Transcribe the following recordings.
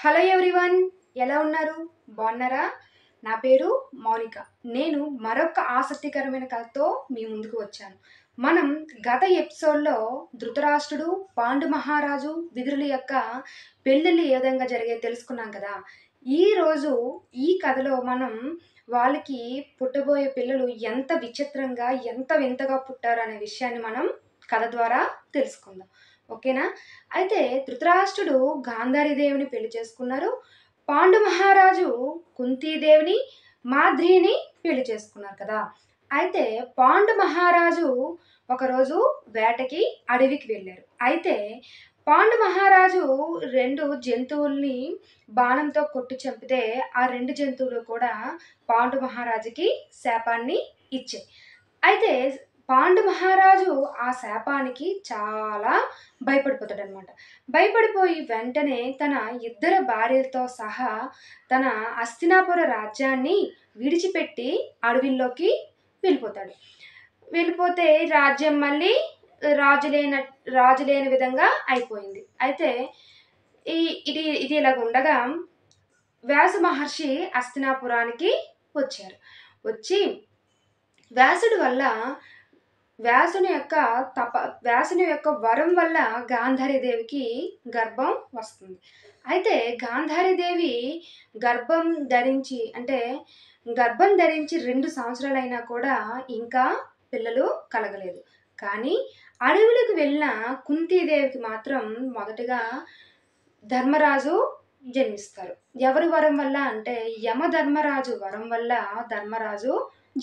Hello everyone, ఎలా ఉన్నారు? బాగున్నారా? నా పేరు మౌనిక. నేను మరొక ఆసక్తికరమైన కథతో మీ ముందుకు వచ్చాను. మనం గత ఎపిసోడ్‌లో ధృతరాష్ట్రుడు, పాండు మహారాజు, విదురుల యొక్క పెళ్ళిళ్ళు ఏ విధంగా జరిగాయో తెలుసుకున్నాం కదా! ఈరోజు ఈ కథలో మనం వాళ్ళకి పుట్టబోయే పిల్లలు ఎంత విచిత్రంగా, ఎంత వింతగా పుట్టారనే విషయాన్ని మనం కథ ద్వారా తెలుసుకుందాం. ఓకేనా? అయితే ధృతరాష్ట్రుడు గాంధారీదేవిని పెళ్లి చేసుకున్నారు. పాండు మహారాజు కుంతీదేవిని, మాద్రిని పెళ్లి చేసుకున్నారు కదా! అయితే పాండు మహారాజు ఒకరోజు వేటకి అడవికి వెళ్లారు. అయితే పాండు మహారాజు 2 జంతువుల్ని బాణంతో కొట్టి చంపితే, ఆ 2 జంతువులు కూడా పాండు మహారాజుకి శాపాన్ని ఇచ్చాయి. అయితే పాండు మహారాజు ఆ శాపానికి చాలా భయపడిపోతాడనమాట. భయపడిపోయి వెంటనే తన ఇద్దరు భార్యలతో సహా తన హస్తినాపుర రాజ్యాన్ని విడిచిపెట్టి అడవిలోకి వెళ్ళిపోతాడు. వెళ్ళిపోతే రాజ్యం మళ్ళీ రాజు లేన రాజు లేని విధంగా అయిపోయింది. అయితే ఈ ఇది ఇది ఇలాగుండగా వ్యాస మహర్షి హస్తినాపురానికి వచ్చారు. వచ్చి వ్యాసుడి వల్ల వ్యాసుని యొక్క వ్యాసుని యొక్క వరం వల్ల గాంధారీదేవికి గర్భం వస్తుంది. అయితే గాంధారీదేవి గర్భం ధరించి అంటే గర్భం ధరించి 2 సంవత్సరాలైనా కూడా ఇంకా పిల్లలు కలగలేదు. కానీ అడవులకు వెళ్ళిన కుంతీదేవికి మాత్రం మొదటగా ధర్మరాజు జన్మిస్తారు. ఎవరి వరం వల్ల అంటే యమధర్మరాజు వరం వల్ల ధర్మరాజు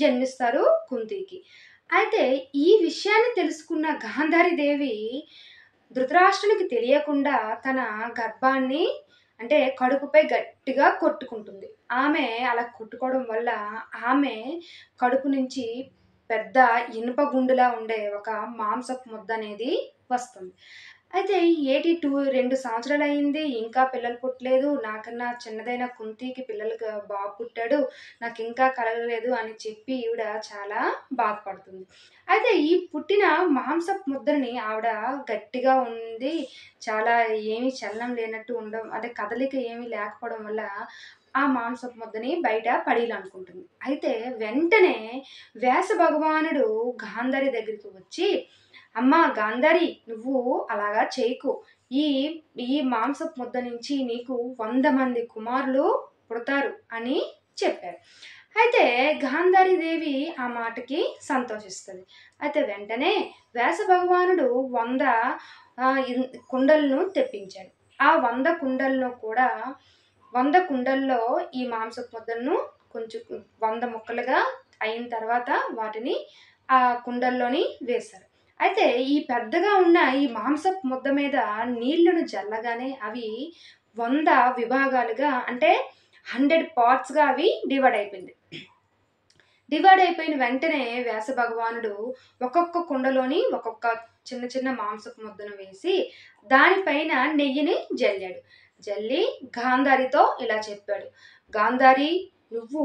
జన్మిస్తారు కుంతికి. అయితే ఈ విషయాన్ని తెలుసుకున్న గాంధారీదేవి ధృతరాష్ట్రునికి తెలియకుండా తన గర్భాన్ని అంటే కడుపుపై గట్టిగా కొట్టుకుంటుంది. ఆమె అలా కొట్టుకోవడం వల్ల ఆమె కడుపు నుంచి పెద్ద ఇనుప గుండులా ఉండే ఒక మాంసపు ముద్దనేది వస్తుంది. అయితే ఏటి 2 సంవత్సరాలయింది. ఇంకా పిల్లలు పుట్టలేదు. నాకన్నా చిన్నదైన కుంతికి బాబు పుట్టాడు. నాకింకా కలగలేదు అని చెప్పి ఈవిడ చాలా బాధపడుతుంది. అయితే ఈ పుట్టిన మాంసపు ముద్దని ఆవిడ గట్టిగా ఉంది. చాలా ఏమీ చలనం లేనట్టు అంటే కదలిక ఏమీ లేకపోవడం వల్ల ఆ మాంసపు ముద్దని బయట పడేయాలనుకుంటుంది. అయితే వెంటనే వ్యాస భగవానుడు గాంధారి దగ్గరికి వచ్చి, అమ్మా గాంధారి, నువ్వు అలాగా చేయకు. ఈ ఈ మాంసపు ముద్ద నుంచి నీకు 100 మంది కుమారులు పుడతారు అని చెప్పారు. అయితే గాంధారీదేవి ఆ మాటకి సంతోషిస్తుంది. అయితే వెంటనే వ్యాస భగవానుడు 100 కుండలను తెప్పించాడు. ఆ 100 కుండలను కూడా 100 కుండల్లో ఈ మాంసపు ముద్దలను కొంచెం 100 ముక్కలుగా అయిన తర్వాత వాటిని ఆ కుండల్లోని వేశారు. అయితే ఈ పెద్దగా ఉన్న ఈ మాంసపు ముద్ద మీద నీళ్లను జల్లగానే అవి 100 విభాగాలుగా అంటే 100 పార్ట్స్‌గా అవి డివైడ్ అయిపోయింది. డివైడ్ అయిపోయిన వెంటనే వ్యాస భగవానుడు ఒక్కొక్క కుండలోని ఒక్కొక్క చిన్న చిన్న మాంసపు ముద్దను వేసి దానిపైన నెయ్యిని జల్లాడు. జల్లి గాంధారితో ఇలా చెప్పాడు. గాంధారి, నువ్వు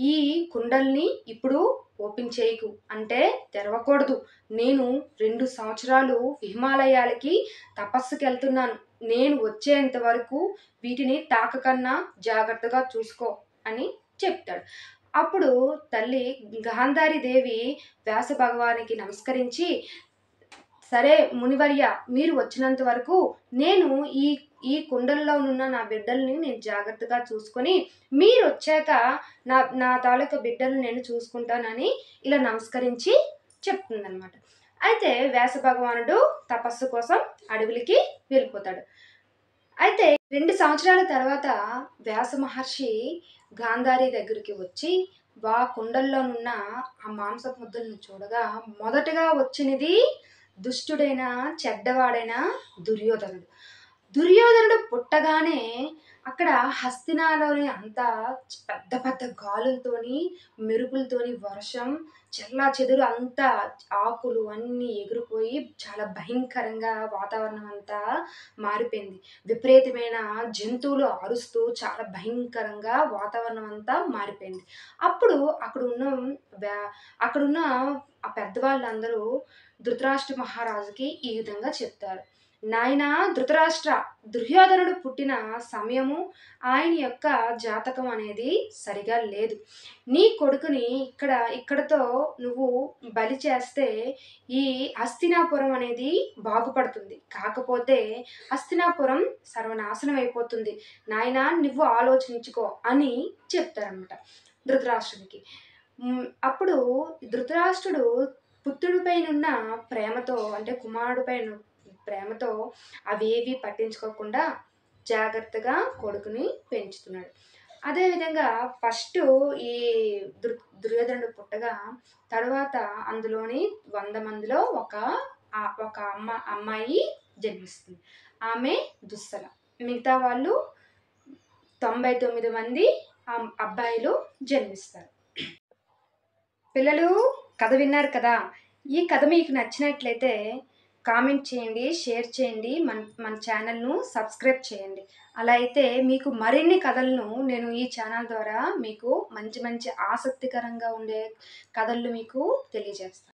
ఈ కుండల్ని ఇప్పుడు ఓపెన్ చేయకు, అంటే తెరవకూడదు. నేను 2 సంవత్సరాలు హిమాలయాలకి తపస్సుకెళ్తున్నాను. నేను వచ్చేంత వరకు వీటిని తాకకన్నా జాగ్రత్తగా చూసుకో అని చెప్తాడు. అప్పుడు తల్లి గాంధారీదేవి వ్యాస భగవానికి నమస్కరించి, సరే మునివర్య, మీరు వచ్చినంత వరకు నేను ఈ ఈ కుండల్లోనున్న నా బిడ్డల్ని నేను జాగ్రత్తగా చూసుకొని, మీరొచ్చాక నా తాలూకా బిడ్డల్ని నేను చూసుకుంటానని ఇలా నమస్కరించి చెప్తుందనమాట. అయితే వ్యాస భగవానుడు తపస్సు కోసం అడవులకి వెళ్ళిపోతాడు. అయితే 2 సంవత్సరాల తర్వాత వ్యాస మహర్షి గాంధారి దగ్గరికి వచ్చి కుండల్లోనున్న ఆ మాంసపు ముద్దలను చూడగా మొదటగా వచ్చినది దుష్టుడైన, చెడ్డవాడైన దుర్యోధనుడు. దుర్యోధనుడు పుట్టగానే అక్కడ హస్తినాలోని అంతా పెద్ద పెద్ద గాలులతోని, మెరుపులతోని వర్షం, చెల్లాచెదురు అంతా ఆకులు అన్నీ ఎగిరిపోయి చాలా భయంకరంగా వాతావరణం అంతా మారిపోయింది. విపరీతమైన జంతువులు అరుస్తూ చాలా భయంకరంగా వాతావరణం అంతా మారిపోయింది. అప్పుడు వ్యా అక్కడున్న ఆ పెద్దవాళ్ళందరూ ధృతరాష్ట్ర మహారాజుకి ఈ విధంగా చెప్తారు. నాయనా ధృతరాష్ట్ర, దుర్యోధనుడు పుట్టిన సమయము, ఆయన యొక్క జాతకం అనేది సరిగా లేదు. నీ కొడుకుని ఇక్కడితో నువ్వు బలి చేస్తే ఈ హస్తినాపురం అనేది బాగుపడుతుంది. కాకపోతే హస్తినాపురం సర్వనాశనం అయిపోతుంది. నాయనా నువ్వు ఆలోచించుకో అని చెప్తారనమాట ధృతరాష్ట్రుడికి. అప్పుడు ధృతరాష్ట్రుడు పుత్రుడిపైనున్న ప్రేమతో, అంటే కుమారుడిపైన ప్రేమతో అవేవి పట్టించుకోకుండా జాగ్రత్తగా కొడుకుని పెంచుతున్నాడు. అదేవిధంగా ఫస్ట్ ఈ దుర్యోధనుడు పుట్టగా తర్వాత అందులోని 100 మందిలో ఒక అమ్మాయి జన్మిస్తుంది. ఆమె దుస్సల. మిగతా వాళ్ళు 99 మంది అబ్బాయిలు జన్మిస్తారు. పిల్లలు, కథ విన్నారు కదా. ఈ కథ మీకు నచ్చినట్లయితే కామెంట్ చేయండి, షేర్ చేయండి, మన ఛానల్ను సబ్స్క్రైబ్ చేయండి. అలా అయితే మీకు మరిన్ని కథలను నేను ఈ ఛానల్ ద్వారా మీకు మంచి మంచి ఆసక్తికరంగా ఉండే కథలు మీకు తెలియజేస్తాను.